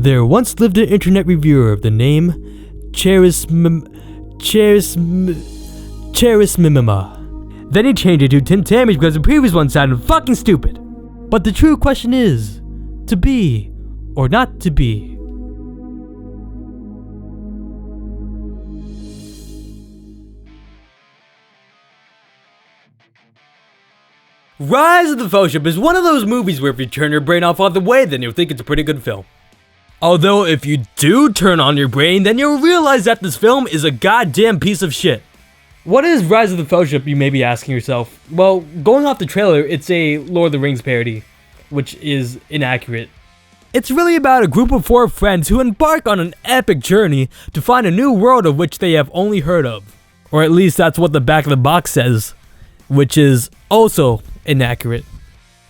There once lived an internet reviewer of the name Cherismimima. Then he changed it to Tim Tammy because the previous one sounded fucking stupid. But the true question is, to be or not to be? Rise of the Fellowship is one of those movies where if you turn your brain off all the way, then you'll think it's a pretty good film. Although if you do turn on your brain, then you'll realize that this film is a goddamn piece of shit. What is Rise of the Fellowship, you may be asking yourself? Well, going off the trailer, it's a Lord of the Rings parody, which is inaccurate. It's really about a group of 4 friends who embark on an epic journey to find a new world of which they have only heard of. Or at least that's what the back of the box says, which is also inaccurate.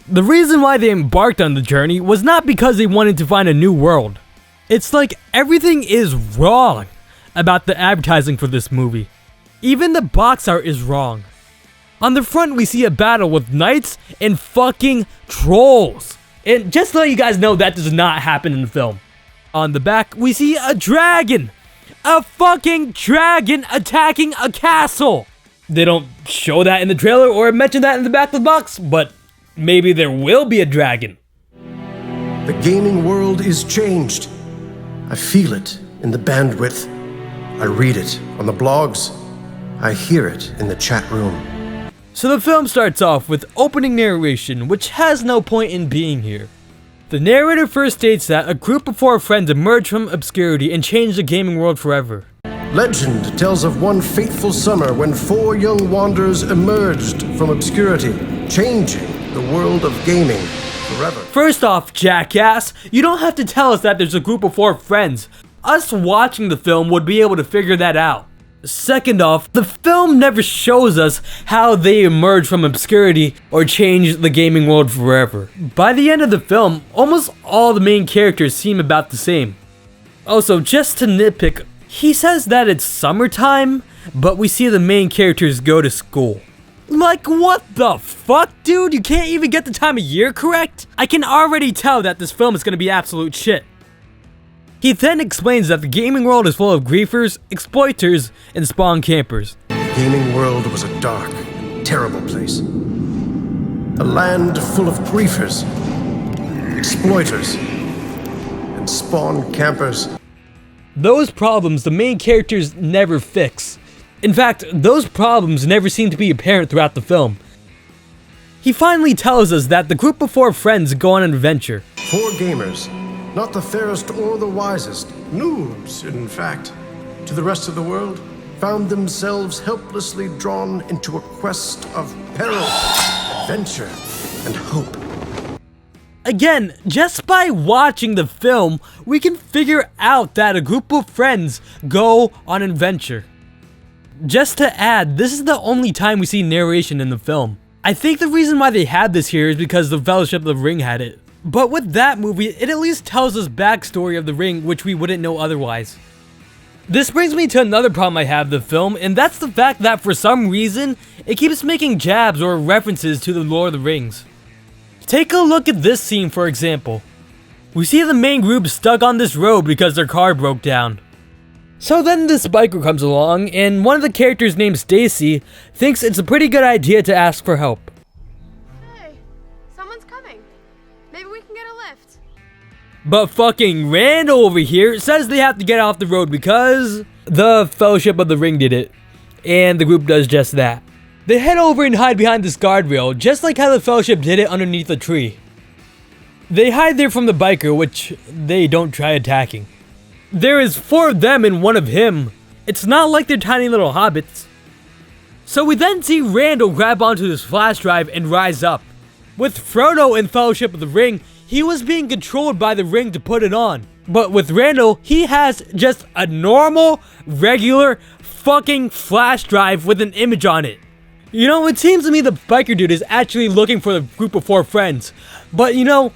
The reason why they embarked on the journey was not because they wanted to find a new world. It's like everything is wrong about the advertising for this movie. Even the box art is wrong. On the front we see a battle with knights and fucking trolls. And just to let you guys know, that does not happen in the film. On the back we see a dragon. A fucking dragon attacking a castle. They don't show that in the trailer or mention that in the back of the box, but maybe there will be a dragon. The gaming world is changed. I feel it in the bandwidth. I read it on the blogs. I hear it in the chat room. So the film starts off with opening narration, which has no point in being here. The narrator first states that a group of 4 friends emerged from obscurity and changed the gaming world forever. Legend tells of one fateful summer when 4 young wanderers emerged from obscurity, changing the world of gaming forever. First off, jackass, you don't have to tell us that there's a group of 4 friends. Us watching the film would be able to figure that out. Second off, the film never shows us how they emerge from obscurity or change the gaming world forever. By the end of the film, almost all the main characters seem about the same. Also, just to nitpick, he says that it's summertime, but we see the main characters go to school. Like, what the fuck, dude? You can't even get the time of year correct? I can already tell that this film is gonna be absolute shit. He then explains that the gaming world is full of griefers, exploiters, and spawn campers. The gaming world was a dark, terrible place. A land full of griefers, exploiters, and spawn campers. Those problems the main characters never fix. In fact, those problems never seem to be apparent throughout the film. He finally tells us that the group of 4 friends go on an adventure. 4 gamers, not the fairest or the wisest, noobs in fact, to the rest of the world, found themselves helplessly drawn into a quest of peril, adventure, and hope. Again, just by watching the film, we can figure out that a group of friends go on an adventure. Just to add, this is the only time we see narration in the film. I think the reason why they had this here is because the Fellowship of the Ring had it. But with that movie, it at least tells us backstory of the ring, which we wouldn't know otherwise. This brings me to another problem I have with the film, and that's the fact that for some reason, it keeps making jabs or references to the Lord of the Rings. Take a look at this scene, for example. We see the main group stuck on this road because their car broke down. So then this biker comes along, and one of the characters named Stacy thinks it's a pretty good idea to ask for help. Hey, someone's coming. Maybe we can get a lift. But fucking Randall over here says they have to get off the road because the Fellowship of the Ring did it. And the group does just that. They head over and hide behind this guardrail, just like how the Fellowship did it underneath a tree. They hide there from the biker, which they don't try attacking. There is 4 of them and 1 of him. It's not like they're tiny little hobbits. So we then see Randall grab onto this flash drive and rise up. With Frodo in Fellowship of the Ring, he was being controlled by the ring to put it on. But with Randall, he has just a normal, regular, fucking flash drive with an image on it. You know, it seems to me the biker dude is actually looking for the group of 4 friends. But you know,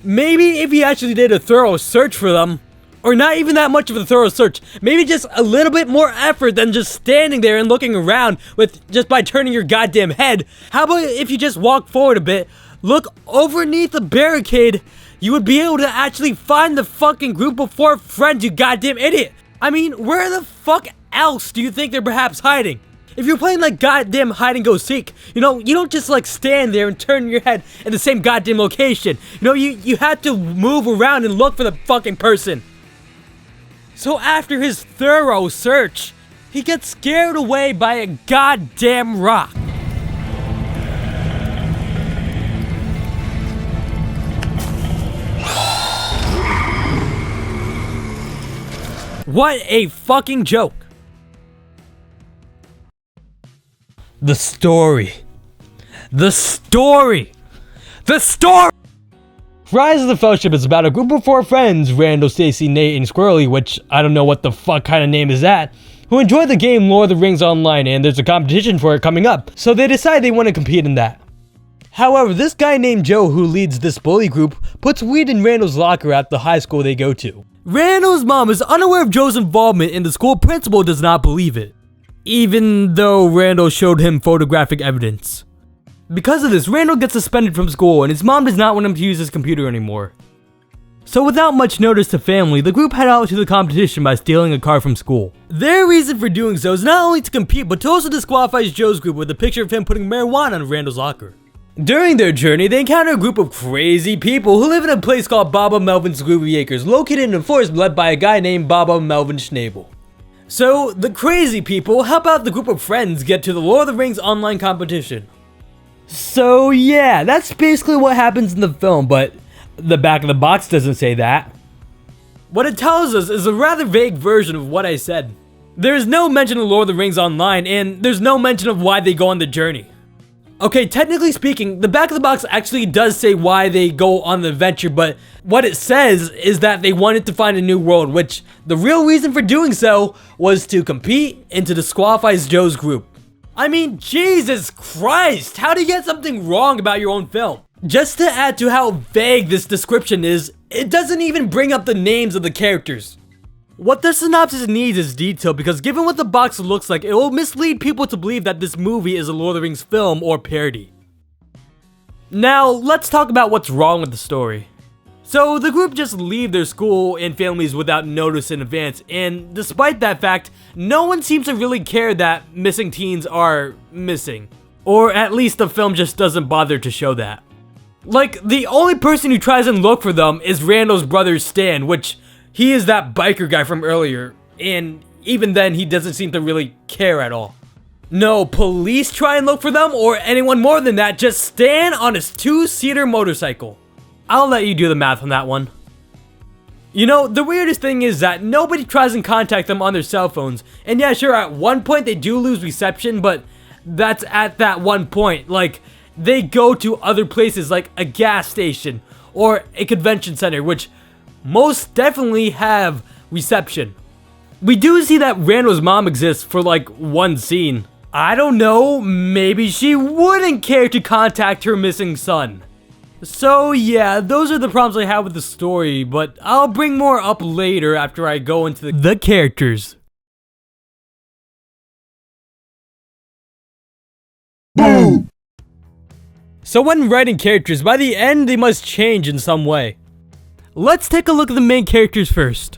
maybe if he actually did a thorough search for them, or not even that much of a thorough search, maybe just a little bit more effort than just standing there and looking around with just by turning your goddamn head. How about if you just walk forward a bit, look underneath the barricade, you would be able to actually find the fucking group of 4 friends, you goddamn idiot. I mean, where the fuck else do you think they're perhaps hiding? If you're playing like goddamn hide and go seek, you know, you don't just like stand there and turn your head in the same goddamn location. You know, you had to move around and look for the fucking person. So after his thorough search, he gets scared away by a goddamn rock. What a fucking joke. The story. Rise of the Fellowship is about a group of 4 friends, Randall, Stacy, Nate, and Squirrelly, which I don't know what the fuck kind of name is that, who enjoy the game Lord of the Rings Online, and there's a competition for it coming up, so they decide they want to compete in that. However, this guy named Joe, who leads this bully group, puts weed in Randall's locker at the high school they go to. Randall's mom is unaware of Joe's involvement, and the school principal does not believe it, even though Randall showed him photographic evidence. Because of this, Randall gets suspended from school, and his mom does not want him to use his computer anymore. So without much notice to family, the group head out to the competition by stealing a car from school. Their reason for doing so is not only to compete, but to also disqualify Joe's group with a picture of him putting marijuana in Randall's locker. During their journey, they encounter a group of crazy people who live in a place called Baba Melvin's Groovy Acres, located in a forest led by a guy named Baba Melvin Schnabel. So, the crazy people help out the group of friends get to the Lord of the Rings online competition. So yeah, that's basically what happens in the film, but the back of the box doesn't say that. What it tells us is a rather vague version of what I said. There's no mention of Lord of the Rings Online, and there's no mention of why they go on the journey. Okay, technically speaking, the back of the box actually does say why they go on the adventure, but what it says is that they wanted to find a new world, which the real reason for doing so was to compete and to disqualify Joe's group. I mean, Jesus Christ, how do you get something wrong about your own film? Just to add to how vague this description is, it doesn't even bring up the names of the characters. What the synopsis needs is detail, because given what the box looks like, it will mislead people to believe that this movie is a Lord of the Rings film or parody. Now, let's talk about what's wrong with the story. So, the group just leave their school and families without notice in advance, and despite that fact, no one seems to really care that missing teens are missing. Or at least the film just doesn't bother to show that. Like, the only person who tries and look for them is Randall's brother Stan, which he is that biker guy from earlier, and even then he doesn't seem to really care at all. No police try and look for them or anyone more than that, just Stan on his 2-seater motorcycle. I'll let you do the math on that one. You know, the weirdest thing is that nobody tries and contact them on their cell phones, and yeah, sure, at one point they do lose reception, but that's at that one point. Like, they go to other places like a gas station or a convention center, which most definitely have reception. We do see that Randall's mom exists for like one scene. I don't know, maybe she wouldn't care to contact her missing son. So yeah, those are the problems I have with the story, but I'll bring more up later after I go into the characters. Boom! So when writing characters, by the end they must change in some way. Let's take a look at the main characters first.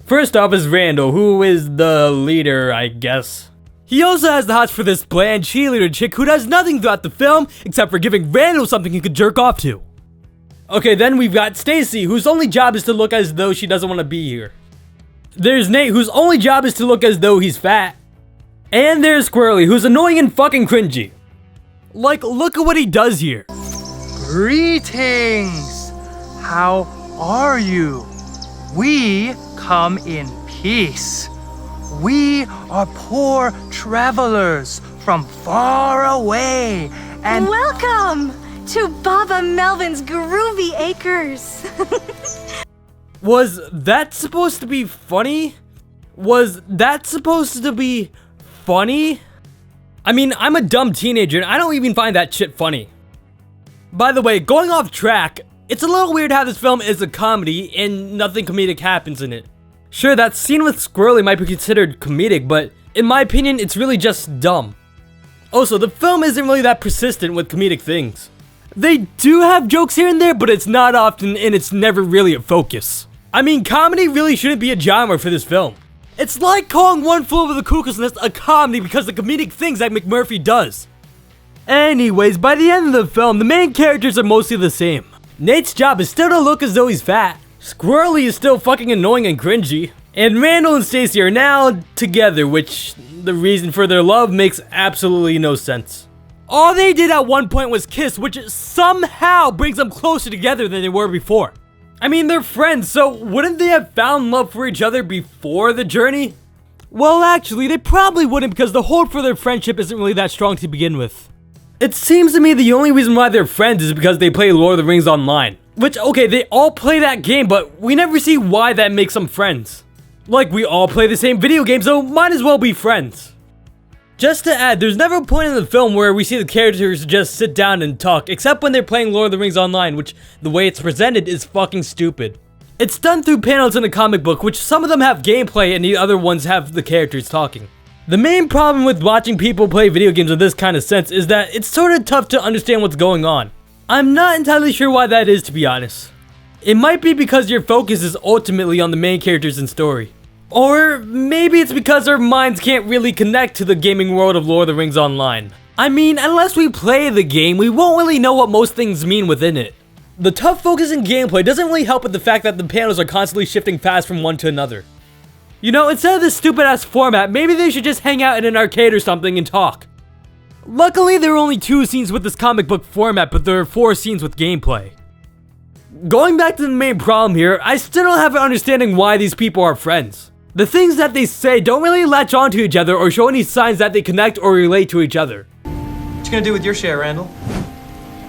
First off is Randall, who is the leader, I guess. He also has the hots for this bland cheerleader chick who does nothing throughout the film except for giving Randall something he could jerk off to. Okay, then we've got Stacy, whose only job is to look as though she doesn't want to be here. There's Nate, whose only job is to look as though he's fat. And there's Squirrelly, who's annoying and fucking cringy. Like, look at what he does here. Greetings! How are you? We come in peace. We are poor travelers from far away and Welcome to Baba Melvin's Groovy Acres. Was that supposed to be funny? Was that supposed to be funny? I mean, I'm a dumb teenager and I don't even find that shit funny. By the way, going off track, it's a little weird how this film is a comedy and nothing comedic happens in it. Sure, that scene with Squirrelly might be considered comedic, but in my opinion, it's really just dumb. Also, the film isn't really that persistent with comedic things. They do have jokes here and there, but it's not often and it's never really a focus. I mean, comedy really shouldn't be a genre for this film. It's like calling One Flew Over the Cuckoo's Nest a comedy because of the comedic things that McMurphy does. Anyways, by the end of the film, the main characters are mostly the same. Nate's job is still to look as though he's fat. Squirrelly is still fucking annoying and cringy. And Randall and Stacy are now together, which the reason for their love makes absolutely no sense. All they did at one point was kiss, which somehow brings them closer together than they were before. I mean, they're friends, so wouldn't they have found love for each other before the journey? Well, actually, they probably wouldn't because the hold for their friendship isn't really that strong to begin with. It seems to me the only reason why they're friends is because they play Lord of the Rings Online. Which, okay, they all play that game, but we never see why that makes them friends. Like, we all play the same video game, so might as well be friends. Just to add, there's never a point in the film where we see the characters just sit down and talk, except when they're playing Lord of the Rings Online, which the way it's presented is fucking stupid. It's done through panels in a comic book, which some of them have gameplay and the other ones have the characters talking. The main problem with watching people play video games in this kind of sense is that it's sort of tough to understand what's going on. I'm not entirely sure why that is, to be honest. It might be because your focus is ultimately on the main characters and story. Or maybe it's because our minds can't really connect to the gaming world of Lord of the Rings Online. I mean, unless we play the game, we won't really know what most things mean within it. The tough focus in gameplay doesn't really help with the fact that the panels are constantly shifting fast from one to another. You know, instead of this stupid ass format, maybe they should just hang out in an arcade or something and talk. Luckily, there are only 2 scenes with this comic book format, but there are 4 scenes with gameplay. Going back to the main problem here, I still don't have an understanding why these people are friends. The things that they say don't really latch onto each other or show any signs that they connect or relate to each other. What you gonna do with your share, Randall?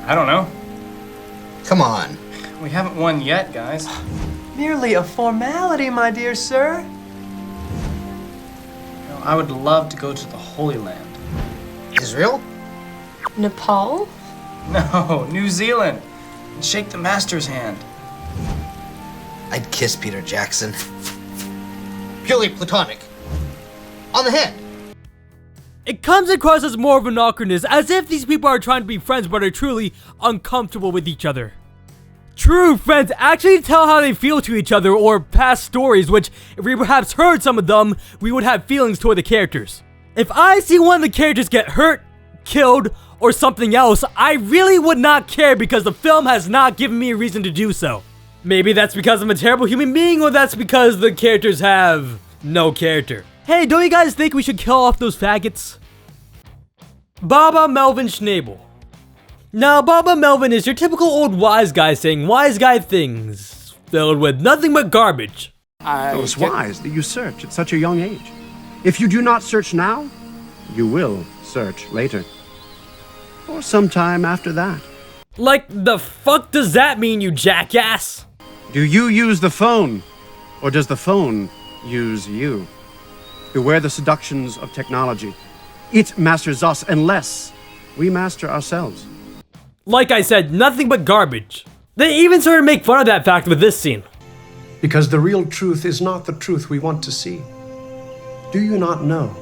I don't know. Come on. We haven't won yet, guys. Merely a formality, my dear sir. You know, I would love to go to the Holy Land. Israel? Nepal? No, New Zealand. And shake the master's hand. I'd kiss Peter Jackson. Purely platonic. On the head. It comes across as more of an awkwardness, as if these people are trying to be friends but are truly uncomfortable with each other. True friends actually tell how they feel to each other or past stories, which if we perhaps heard some of them, we would have feelings toward the characters. If I see one of the characters get hurt, killed, or something else, I really would not care because the film has not given me a reason to do so. Maybe that's because I'm a terrible human being, or that's because the characters have no character. Hey, don't you guys think we should kill off those faggots? Baba Melvin Schnabel. Now, Baba Melvin is your typical old wise guy saying wise guy things, filled with nothing but garbage. It's wise that you search at such a young age. If you do not search now, you will search later. Or sometime after that. Like, the fuck does that mean, you jackass? Do you use the phone? Or does the phone use you? Beware the seductions of technology. It masters us unless we master ourselves. Like I said, nothing but garbage. They even sort of make fun of that fact with this scene. Because the real truth is not the truth we want to see. Do you not know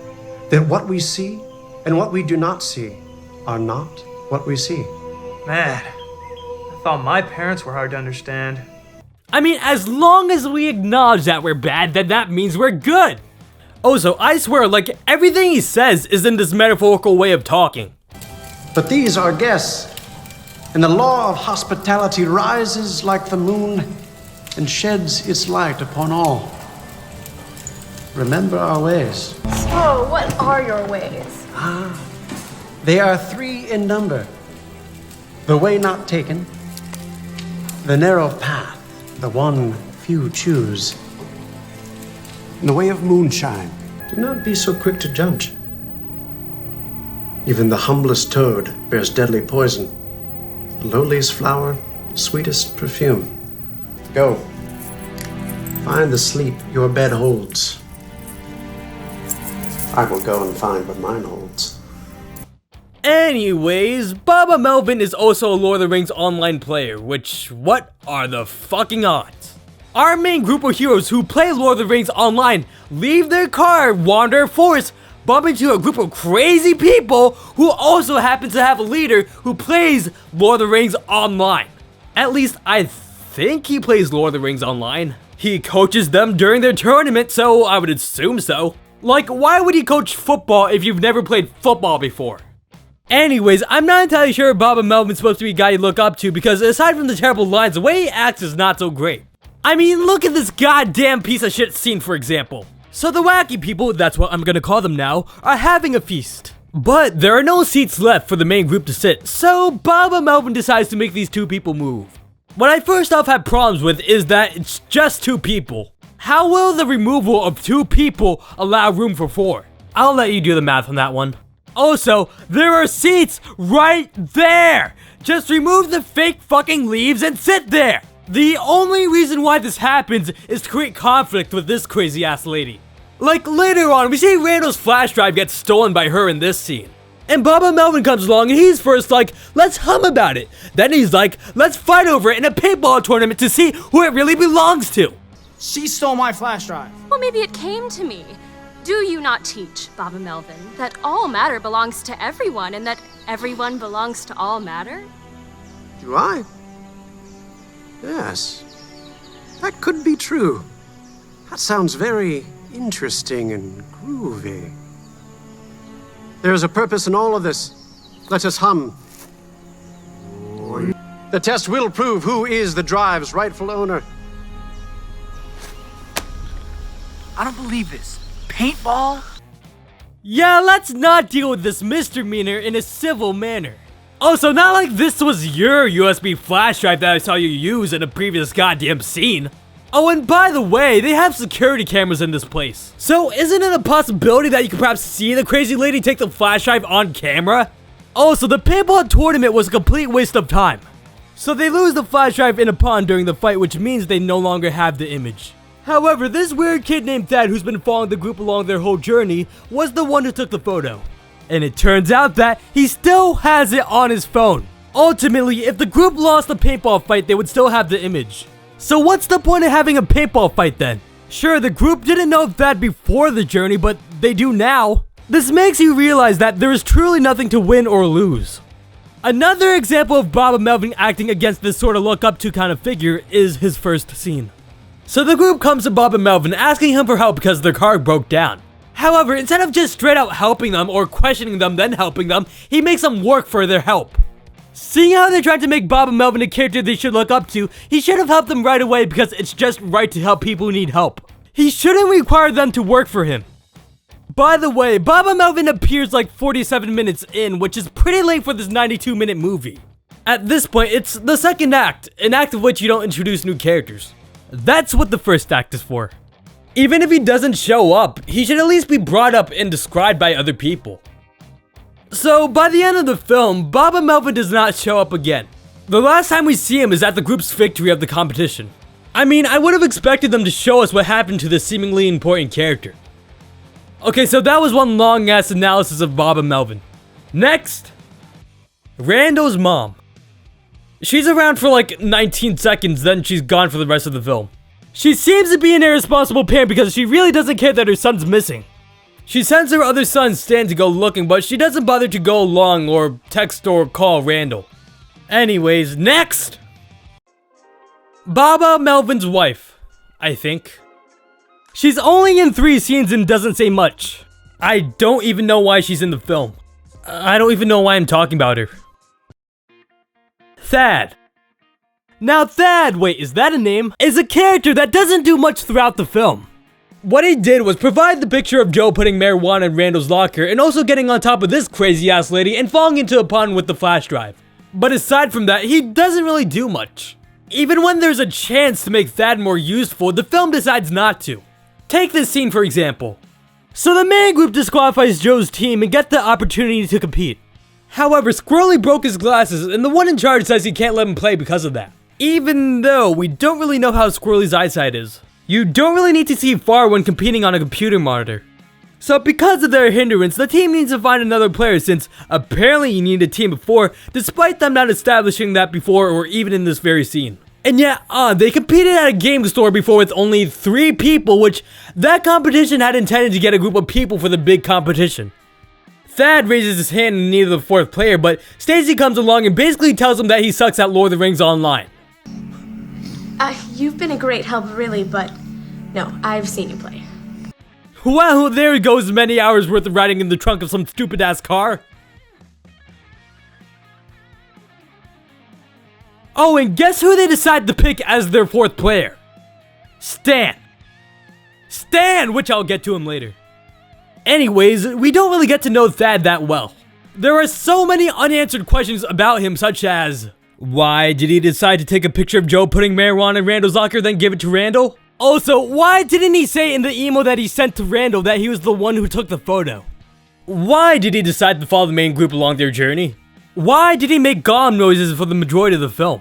that what we see and what we do not see are not what we see? Man, I thought my parents were hard to understand. I mean, as long as we acknowledge that we're bad, then that means we're good. Also, I swear, like, everything he says is in this metaphorical way of talking. But these are guests, and the law of hospitality rises like the moon and sheds its light upon all. Remember our ways. So, what are your ways? They are 3 in number. The way not taken, the narrow path, the one few choose, and the way of moonshine. Do not be so quick to judge. Even the humblest toad bears deadly poison. The lowliest flower, sweetest perfume. Go. Find the sleep your bed holds. I will go and find what mine holds. Anyways, Baba Melvin is also a Lord of the Rings online player, which, what are the fucking odds? Our main group of heroes who play Lord of the Rings online leave their car, wander a forest, bump into a group of crazy people who also happen to have a leader who plays Lord of the Rings Online. At least I think he plays Lord of the Rings Online. He coaches them during their tournament, so I would assume so. Like, why would he coach football if you've never played football before? Anyways, I'm not entirely sure if Bob and Melvin's supposed to be a guy you look up to because aside from the terrible lines, the way he acts is not so great. I mean, look at this goddamn piece of shit scene, for example. So the wacky people, that's what I'm gonna call them now, are having a feast. But there are no seats left for the main group to sit, so Bob and Melvin decides to make these two people move. What I first off have problems with is that it's just two people. How will the removal of two people allow room for four? I'll let you do the math on that one. Also, there are seats right there! Just remove the fake fucking leaves and sit there! The only reason why this happens is to create conflict with this crazy ass lady. Like later on, we see Randall's flash drive get stolen by her in this scene. And Baba Melvin comes along and he's first like, let's hum about it. Then he's like, let's fight over it in a paintball tournament to see who it really belongs to. She stole my flash drive. Well, maybe it came to me. Do you not teach, Baba Melvin, that all matter belongs to everyone and that everyone belongs to all matter? Do I? Yes. That could be true. That sounds very interesting and groovy. There's a purpose in all of this. Let us hum. The test will prove who is the drive's rightful owner. I don't believe this. Paintball? Yeah, let's not deal with this misdemeanor in a civil manner. Also, not like this was your USB flash drive that I saw you use in a previous goddamn scene. Oh, and by the way, they have security cameras in this place. So isn't it a possibility that you could perhaps see the crazy lady take the flash drive on camera? Also, the paintball tournament was a complete waste of time. So they lose the flash drive in a pond during the fight, which means they no longer have the image. However, this weird kid named Thad who's been following the group along their whole journey was the one who took the photo. And it turns out that he still has it on his phone. Ultimately, if the group lost the paintball fight, they would still have the image. So what's the point of having a paintball fight then? Sure, the group didn't know Thad before the journey, but they do now. This makes you realize that there is truly nothing to win or lose. Another example of Bob and Melvin acting against this sort of look up to kind of figure is his first scene. So the group comes to Bob and Melvin asking him for help because their car broke down. However, instead of just straight out helping them or questioning them then helping them, he makes them work for their help. Seeing how they're trying to make Bob and Melvin a character they should look up to, he should have helped them right away because it's just right to help people who need help. He shouldn't require them to work for him. By the way, Bob and Melvin appears like 47 minutes in, which is pretty late for this 92-minute movie. At this point, it's the second act, an act of which you don't introduce new characters. That's what the first act is for. Even if he doesn't show up, he should at least be brought up and described by other people. So, by the end of the film, Bob and Melvin does not show up again. The last time we see him is at the group's victory of the competition. I mean, I would have expected them to show us what happened to this seemingly important character. Okay, so that was one long-ass analysis of Bob and Melvin. Next, Randall's mom. She's around for like 19 seconds, then she's gone for the rest of the film. She seems to be an irresponsible parent because she really doesn't care that her son's missing. She sends her other son Stan to go looking, but she doesn't bother to go along or text or call Randall. Anyways, next! Baba Melvin's wife, I think. She's only in 3 scenes and doesn't say much. I don't even know why she's in the film. I don't even know why I'm talking about her. Thad. Now Thad, wait, is that a name? Is a character that doesn't do much throughout the film. What he did was provide the picture of Joe putting marijuana in Randall's locker and also getting on top of this crazy ass lady and falling into a pond with the flash drive. But aside from that, he doesn't really do much. Even when there's a chance to make Thad more useful, the film decides not to. Take this scene for example. So the main group disqualifies Joe's team and get the opportunity to compete. However, Squirrelly broke his glasses and the one in charge says he can't let him play because of that. Even though we don't really know how Squirrelly's eyesight is. You don't really need to see far when competing on a computer monitor. So because of their hindrance, the team needs to find another player since apparently you need a team before, despite them not establishing that before or even in this very scene. And yeah, they competed at a game store before with only 3 people, which that competition had intended to get a group of people for the big competition. Thad raises his hand in need of the 4th player, but Stacy comes along and basically tells him that he sucks at Lord of the Rings Online. You've been a great help, really, but no, I've seen you play. Well, there goes many hours worth of riding in the trunk of some stupid-ass car. Oh, and guess who they decide to pick as their 4th player? Stan, which I'll get to him later. Anyways, we don't really get to know Thad that well. There are so many unanswered questions about him, such as, why did he decide to take a picture of Joe putting marijuana in Randall's locker, then give it to Randall? Also, why didn't he say in the email that he sent to Randall that he was the one who took the photo? Why did he decide to follow the main group along their journey? Why did he make gom noises for the majority of the film?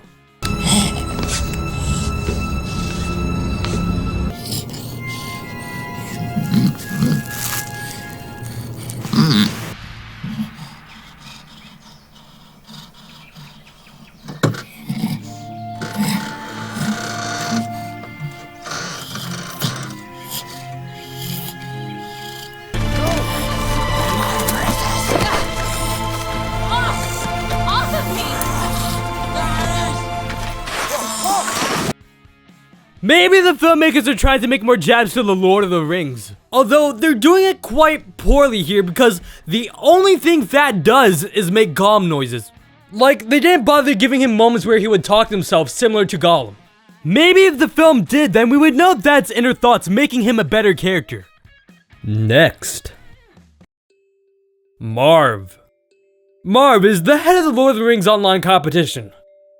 Maybe the filmmakers are trying to make more jabs to the Lord of the Rings. Although, they're doing it quite poorly here because the only thing Thad does is make gom noises. Like, they didn't bother giving him moments where he would talk to himself similar to Gollum. Maybe if the film did, then we would know Thad's inner thoughts, making him a better character. Next. Marv. Marv is the head of the Lord of the Rings online competition.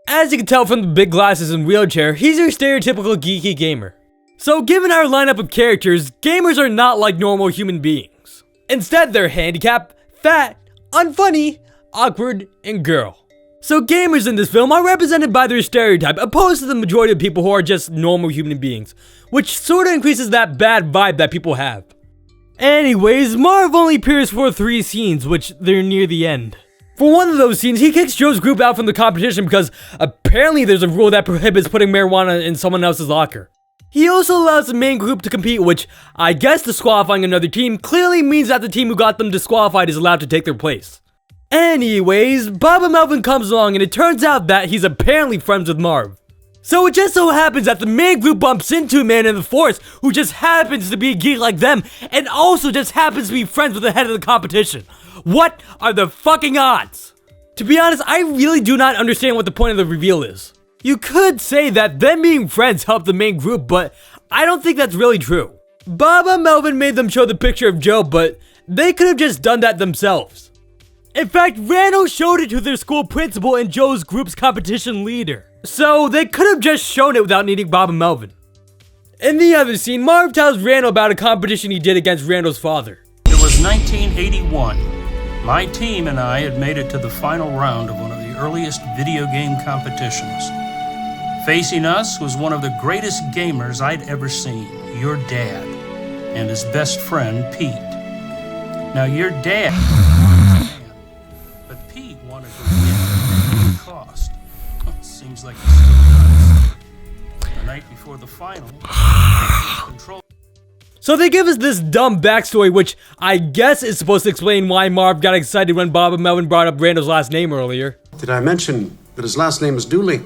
As you can tell from the big glasses and wheelchair, he's your stereotypical geeky gamer. So given our lineup of characters, gamers are not like normal human beings. Instead, they're handicapped, fat, unfunny, awkward, and girl. So gamers in this film are represented by their stereotype, opposed to the majority of people who are just normal human beings, which sorta increases that bad vibe that people have. Anyways, Marv only appears for 3 scenes, which they're near the end. For one of those scenes, he kicks Joe's group out from the competition because apparently there's a rule that prohibits putting marijuana in someone else's locker. He also allows the main group to compete, which I guess disqualifying another team clearly means that the team who got them disqualified is allowed to take their place. Anyways, Baba Melvin comes along and it turns out that he's apparently friends with Marv. So it just so happens that the main group bumps into a man in the forest who just happens to be a geek like them and also just happens to be friends with the head of the competition. What are the fucking odds? To be honest, I really do not understand what the point of the reveal is. You could say that them being friends helped the main group, but I don't think that's really true. Baba Melvin made them show the picture of Joe, but they could have just done that themselves. In fact, Randall showed it to their school principal and Joe's group's competition leader. So they could have just shown it without needing Baba Melvin. In the other scene, Marv tells Randall about a competition he did against Randall's father. It was 1981. My team and I had made it to the final round of one of the earliest video game competitions. Facing us was one of the greatest gamers I'd ever seen, your dad, and his best friend, Pete. Now, your dad, but Pete wanted to win at any cost. Seems like he still does. The night before the final, control. So they give us this dumb backstory, which I guess is supposed to explain why Marv got excited when Baba Melvin brought up Randall's last name earlier. Did I mention that his last name is Dooley?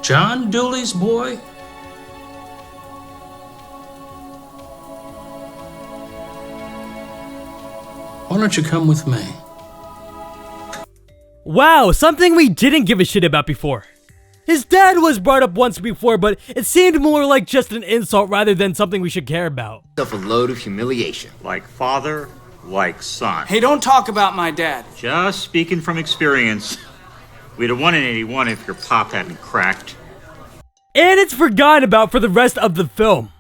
John Dooley's boy? Why don't you come with me? Wow, something we didn't give a shit about before. His dad was brought up once before, but it seemed more like just an insult rather than something we should care about. Of a load of humiliation. Like father, like son. Hey, don't talk about my dad. Just speaking from experience. We'd have won in 81 if your pop hadn't cracked. And it's forgotten about for the rest of the film.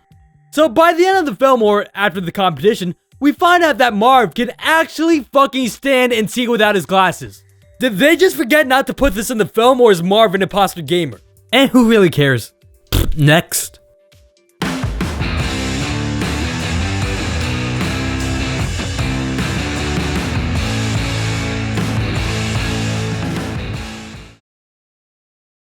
So by the end of the film, or after the competition, we find out that Marv can actually fucking stand and see without his glasses. Did they just forget not to put this in the film, or is Marv an imposter gamer? And who really cares? Next.